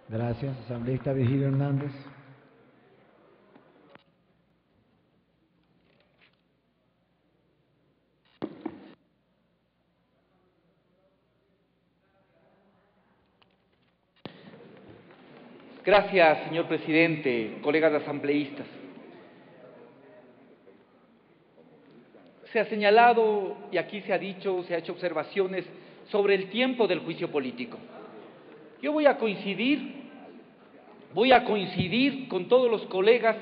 Gracias. Asambleísta Virgilio Hernández. Gracias, señor presidente, colegas asambleístas. Se ha señalado, y aquí se ha dicho, se ha hecho observaciones sobre el tiempo del juicio político. Yo voy a coincidir con todos los colegas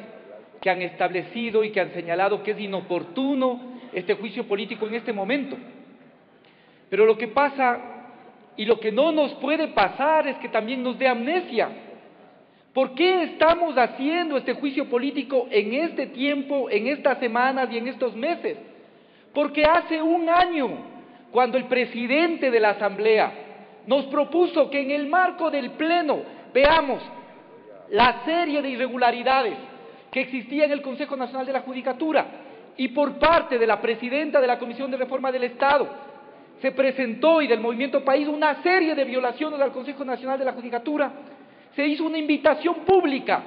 que han establecido y que han señalado que es inoportuno este juicio político en este momento. Pero lo que pasa y lo que no nos puede pasar es que también nos dé amnesia. ¿Por qué estamos haciendo este juicio político en este tiempo, en estas semanas y en estos meses? Porque hace un año, cuando el presidente de la Asamblea nos propuso que en el marco del Pleno veamos la serie de irregularidades que existía en el Consejo Nacional de la Judicatura y por parte de la presidenta de la Comisión de Reforma del Estado se presentó y del Movimiento País una serie de violaciones al Consejo Nacional de la Judicatura, se hizo una invitación pública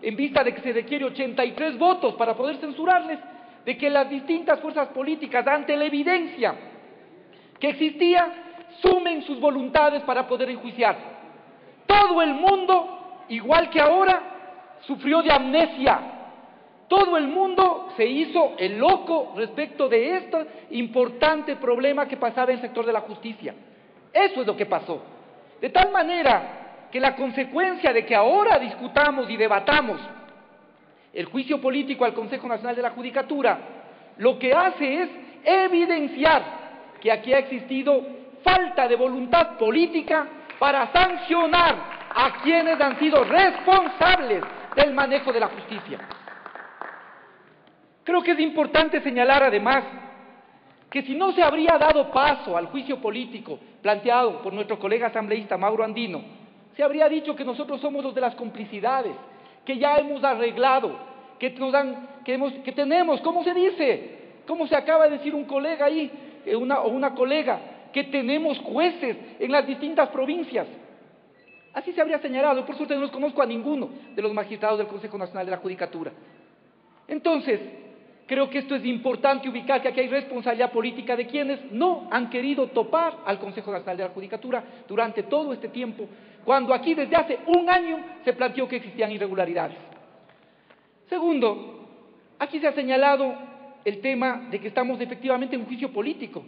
en vista de que se requiere 83 votos para poder censurarles, de que las distintas fuerzas políticas, ante la evidencia que existía, sumen sus voluntades para poder enjuiciar. Todo el mundo, igual que ahora, sufrió de amnesia. Todo el mundo se hizo el loco respecto de este importante problema que pasaba en el sector de la justicia. Eso es lo que pasó. De tal manera que la consecuencia de que ahora discutamos y debatamos el juicio político al Consejo Nacional de la Judicatura, lo que hace es evidenciar que aquí ha existido falta de voluntad política para sancionar a quienes han sido responsables del manejo de la justicia. Creo que es importante señalar además que si no se habría dado paso al juicio político planteado por nuestro colega asambleísta Mauro Andino, se habría dicho que nosotros somos los de las complicidades, que ya hemos arreglado, que tenemos, ¿cómo se dice? ¿Cómo se acaba de decir un colega ahí, una colega? Que tenemos jueces en las distintas provincias. Así se habría señalado, y por suerte no los conozco a ninguno de los magistrados del Consejo Nacional de la Judicatura. Entonces, creo que esto es importante ubicar que aquí hay responsabilidad política de quienes no han querido topar al Consejo Nacional de la Judicatura durante todo este tiempo, cuando aquí desde hace un año se planteó que existían irregularidades. Segundo, aquí se ha señalado el tema de que estamos efectivamente en un juicio político.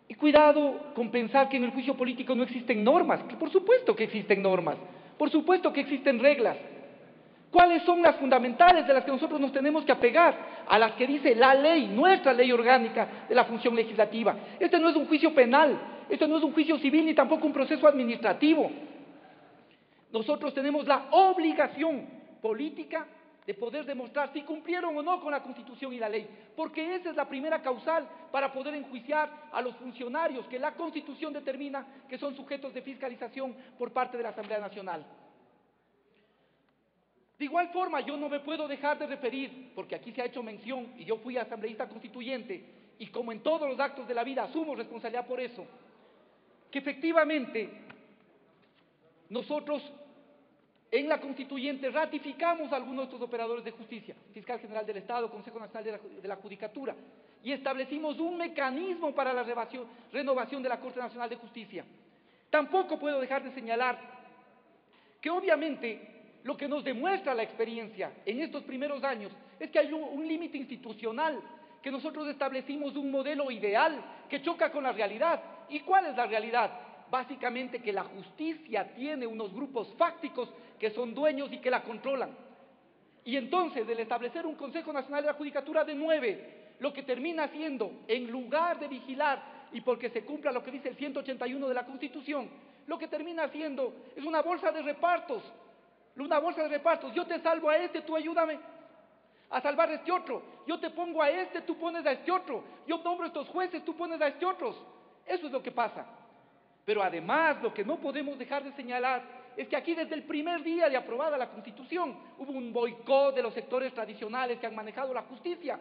Y cuidado con pensar que en el juicio político no existen normas, que por supuesto que existen normas, por supuesto que existen reglas. ¿Cuáles son las fundamentales de las que nosotros nos tenemos que apegar? A las que dice la ley, nuestra ley orgánica de la función legislativa. Este no es un juicio penal, este no es un juicio civil ni tampoco un proceso administrativo. Nosotros tenemos la obligación política de poder demostrar si cumplieron o no con la Constitución y la ley, porque esa es la primera causal para poder enjuiciar a los funcionarios que la Constitución determina que son sujetos de fiscalización por parte de la Asamblea Nacional. De igual forma, yo no me puedo dejar de referir, porque aquí se ha hecho mención, y yo fui asambleísta constituyente, y como en todos los actos de la vida asumo responsabilidad por eso, que efectivamente nosotros en la constituyente ratificamos a algunos de estos operadores de justicia, Fiscal General del Estado, Consejo Nacional de la Judicatura, y establecimos un mecanismo para la renovación de la Corte Nacional de Justicia. Tampoco puedo dejar de señalar que obviamente lo que nos demuestra la experiencia en estos primeros años es que hay un límite institucional, que nosotros establecimos un modelo ideal que choca con la realidad. ¿Y cuál es la realidad? Básicamente que la justicia tiene unos grupos fácticos que son dueños y que la controlan. Y entonces, el establecer un Consejo Nacional de la Judicatura de 9, lo que termina haciendo, en lugar de vigilar y porque se cumpla lo que dice el 181 de la Constitución, lo que termina haciendo es una bolsa de repartos. Yo te salvo a este, tú ayúdame a salvar a este otro. Yo te pongo a este, tú pones a este otro. Yo nombro a estos jueces, tú pones a este otros. Eso es lo que pasa. Pero además, lo que no podemos dejar de señalar es que aquí desde el primer día de aprobada la Constitución hubo un boicot de los sectores tradicionales que han manejado la justicia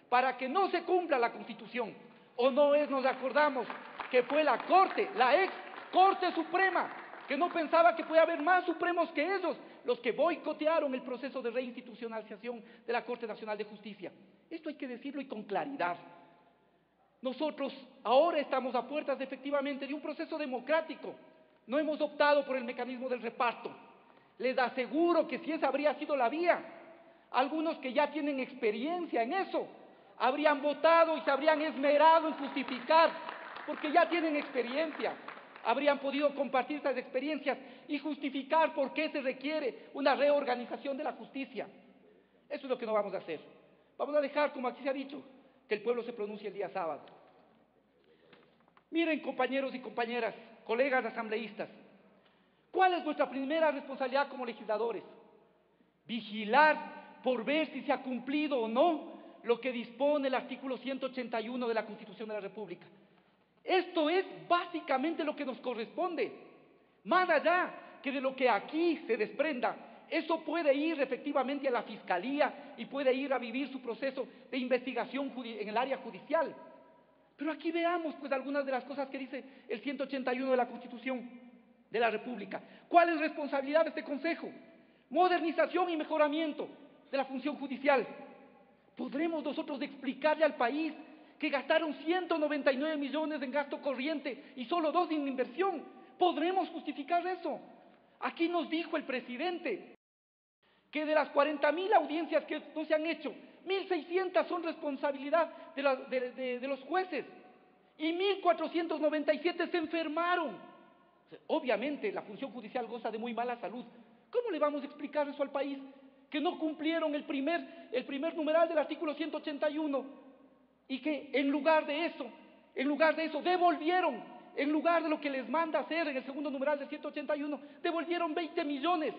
para que no se cumpla la Constitución. O no es, nos acordamos, que fue la Corte, la ex Corte Suprema, que no pensaba que puede haber más supremos que ellos, los que boicotearon el proceso de reinstitucionalización de la Corte Nacional de Justicia. Esto hay que decirlo y con claridad. Nosotros ahora estamos a puertas efectivamente de un proceso democrático. No hemos optado por el mecanismo del reparto. Les aseguro que si esa habría sido la vía, algunos que ya tienen experiencia en eso, habrían votado y se habrían esmerado en justificar, porque ya tienen experiencia, habrían podido compartir esas experiencias y justificar por qué se requiere una reorganización de la justicia. Eso es lo que no vamos a hacer. Vamos a dejar, como aquí se ha dicho, que el pueblo se pronuncie el día sábado. Miren, compañeros y compañeras, colegas asambleístas, ¿cuál es nuestra primera responsabilidad como legisladores? Vigilar por ver si se ha cumplido o no lo que dispone el artículo 181 de la Constitución de la República. Esto es básicamente lo que nos corresponde. Más allá que de lo que aquí se desprenda, eso puede ir efectivamente a la Fiscalía y puede ir a vivir su proceso de investigación en el área judicial. Pero aquí veamos pues algunas de las cosas que dice el 181 de la Constitución de la República. ¿Cuál es responsabilidad de este Consejo? Modernización y mejoramiento de la función judicial. ¿Podremos nosotros explicarle al país que gastaron 199 millones en gasto corriente y solo 2 en inversión? ¿Podremos justificar eso? Aquí nos dijo el presidente que de las 40.000 audiencias que no se han hecho, 1.600 son responsabilidad de los jueces y 1.497 se enfermaron. Obviamente la función judicial goza de muy mala salud. ¿Cómo le vamos a explicar eso al país? Que no cumplieron el primer numeral del artículo 181 y que en lugar de eso devolvieron, en lugar de lo que les manda hacer en el segundo numeral del 181, devolvieron 20 millones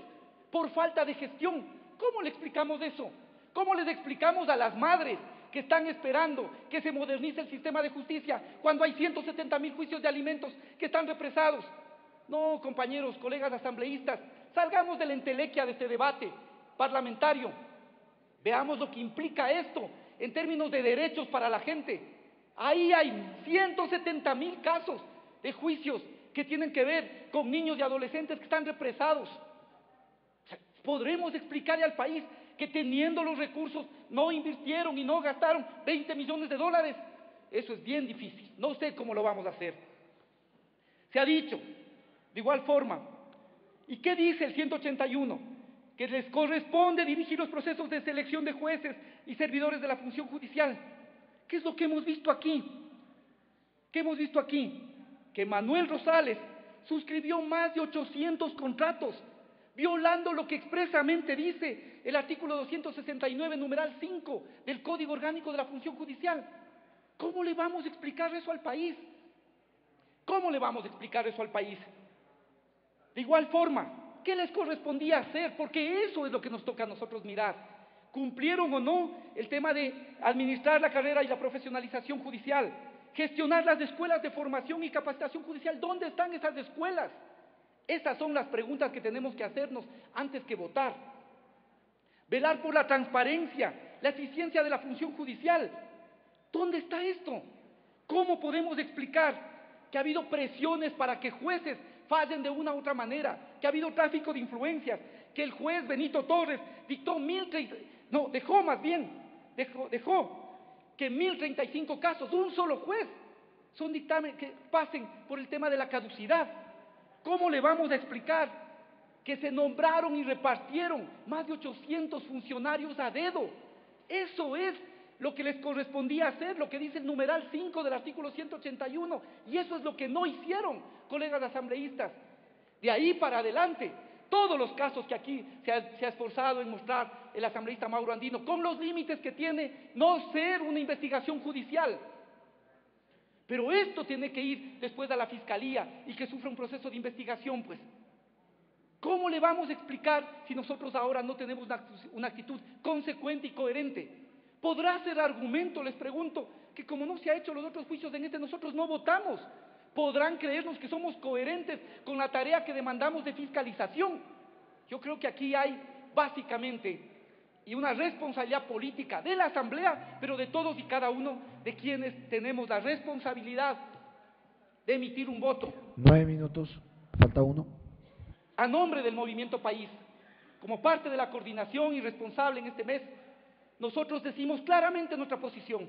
por falta de gestión. ¿Cómo le explicamos eso? ¿Cómo les explicamos a las madres que están esperando que se modernice el sistema de justicia cuando hay 170.000 juicios de alimentos que están represados? No, compañeros, colegas asambleístas, salgamos de la entelequia de este debate parlamentario. Veamos lo que implica esto en términos de derechos para la gente. Ahí hay 170.000 casos de juicios que tienen que ver con niños y adolescentes que están represados. ¿Podremos explicarle al país que teniendo los recursos no invirtieron y no gastaron 20 millones de dólares? Eso es bien difícil. No sé cómo lo vamos a hacer. Se ha dicho, de igual forma, ¿y qué dice el 181? Que les corresponde dirigir los procesos de selección de jueces y servidores de la función judicial. ¿Qué es lo que hemos visto aquí? ¿Qué hemos visto aquí? Que Manuel Rosales suscribió más de 800 contratos, violando lo que expresamente dice el artículo 269, numeral 5 del Código Orgánico de la Función Judicial. ¿Cómo le vamos a explicar eso al país? ¿Cómo le vamos a explicar eso al país? De igual forma, ¿qué les correspondía hacer? Porque eso es lo que nos toca a nosotros mirar. ¿Cumplieron o no el tema de administrar la carrera y la profesionalización judicial? Gestionar las escuelas de formación y capacitación judicial. ¿Dónde están esas escuelas? Estas son las preguntas que tenemos que hacernos antes que votar. Velar por la transparencia, la eficiencia de la función judicial. ¿Dónde está esto? ¿Cómo podemos explicar que ha habido presiones para que jueces fallen de una u otra manera, que ha habido tráfico de influencias, que el juez Benito Torres dejó que 1.035 casos, un solo juez, son dictámenes que pasen por el tema de la caducidad? ¿Cómo le vamos a explicar que se nombraron y repartieron más de 800 funcionarios a dedo? Eso es lo que les correspondía hacer, lo que dice el numeral 5 del artículo 181, y eso es lo que no hicieron, colegas asambleístas. De ahí para adelante, todos los casos que aquí se ha esforzado en mostrar el asambleísta Mauro Andino, con los límites que tiene no ser una investigación judicial. Pero esto tiene que ir después a la Fiscalía y que sufra un proceso de investigación, pues. ¿Cómo le vamos a explicar si nosotros ahora no tenemos una actitud consecuente y coherente? ¿Podrá ser argumento, les pregunto, que como no se ha hecho los otros juicios en nosotros no votamos? ¿Podrán creernos que somos coherentes con la tarea que demandamos de fiscalización? Yo creo que aquí hay básicamente y una responsabilidad política de la Asamblea, pero de todos y cada uno de quienes tenemos la responsabilidad de emitir un voto. 9 minutos, falta uno. a nombre del Movimiento País, como parte de la coordinación y responsable en este mes, nosotros decimos claramente nuestra posición.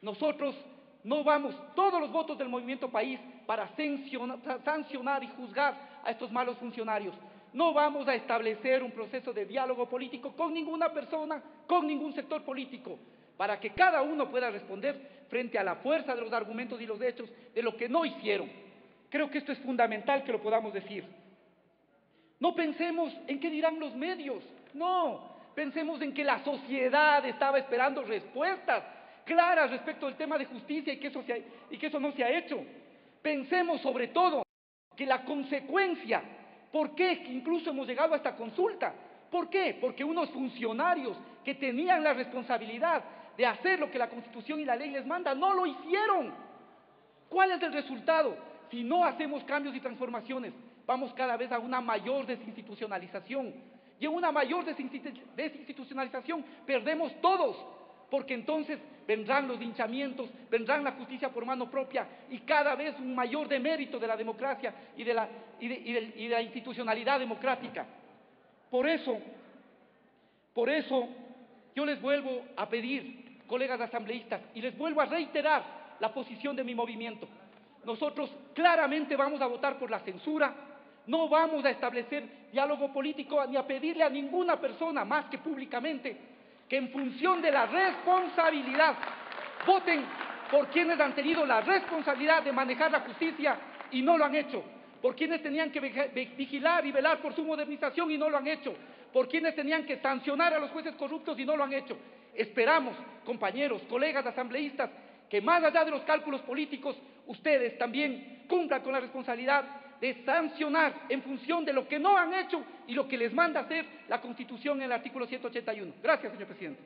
Nosotros no vamos, todos los votos del Movimiento País, para sancionar y juzgar a estos malos funcionarios. No vamos a establecer un proceso de diálogo político con ninguna persona, con ningún sector político, para que cada uno pueda responder frente a la fuerza de los argumentos y los hechos de lo que no hicieron. Creo que esto es fundamental que lo podamos decir. No pensemos en qué dirán los medios, no, pensemos en que la sociedad estaba esperando respuestas claras respecto al tema de justicia y que eso no se ha hecho. Pensemos sobre todo que la consecuencia, ¿por qué incluso hemos llegado a esta consulta? ¿Por qué? Porque unos funcionarios que tenían la responsabilidad de hacer lo que la Constitución y la ley les manda, no lo hicieron. ¿Cuál es el resultado? Si no hacemos cambios y transformaciones, vamos cada vez a una mayor desinstitucionalización. Y en una mayor desinstitucionalización perdemos todos, porque entonces vendrán los linchamientos, vendrán la justicia por mano propia y cada vez un mayor demérito de la democracia y de la institucionalidad democrática. Por eso, yo les vuelvo a pedir, colegas asambleístas, y les vuelvo a reiterar la posición de mi movimiento. Nosotros claramente vamos a votar por la censura, no vamos a establecer diálogo político ni a pedirle a ninguna persona, más que públicamente, que en función de la responsabilidad voten por quienes han tenido la responsabilidad de manejar la justicia y no lo han hecho, por quienes tenían que vigilar y velar por su modernización y no lo han hecho, por quienes tenían que sancionar a los jueces corruptos y no lo han hecho. Esperamos, compañeros, colegas asambleístas, que más allá de los cálculos políticos, ustedes también cumplan con la responsabilidad de sancionar en función de lo que no han hecho y lo que les manda hacer la Constitución en el artículo 181. Gracias, señor presidente.